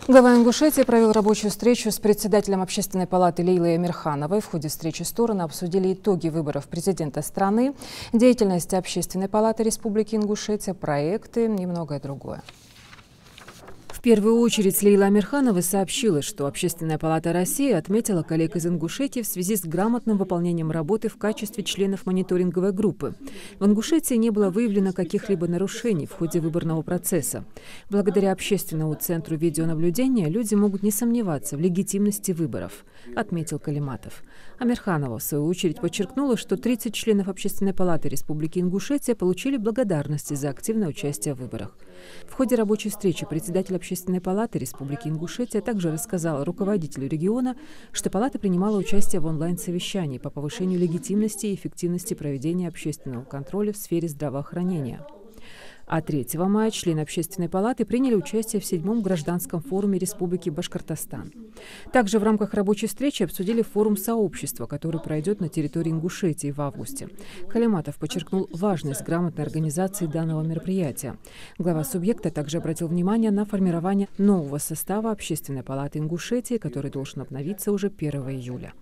Глава Ингушетии провел рабочую встречу с председателем Общественной палаты Лейлой Амирхановой. В ходе встречи стороны обсудили итоги выборов президента страны, деятельность Общественной палаты Республики Ингушетия, проекты и многое другое. В первую очередь Лейла Амирханова сообщила, что Общественная палата России отметила коллег из Ингушетии в связи с грамотным выполнением работы в качестве членов мониторинговой группы. В Ингушетии не было выявлено каких-либо нарушений в ходе выборного процесса. Благодаря Общественному центру видеонаблюдения люди могут не сомневаться в легитимности выборов, отметил Калиматов. Амирханова, в свою очередь, подчеркнула, что 30 членов Общественной палаты Республики Ингушетия получили благодарности за активное участие в выборах. В ходе рабочей встречи председатель Общественной палаты Республики Ингушетия также рассказал руководителю региона, что палата принимала участие в онлайн-совещании по повышению легитимности и эффективности проведения общественного контроля в сфере здравоохранения. А 3 мая члены Общественной палаты приняли участие в 7-м гражданском форуме Республики Башкортостан. Также в рамках рабочей встречи обсудили форум сообщества, который пройдет на территории Ингушетии в августе. Калиматов подчеркнул важность грамотной организации данного мероприятия. Глава субъекта также обратил внимание на формирование нового состава Общественной палаты Ингушетии, который должен обновиться уже 1 июля.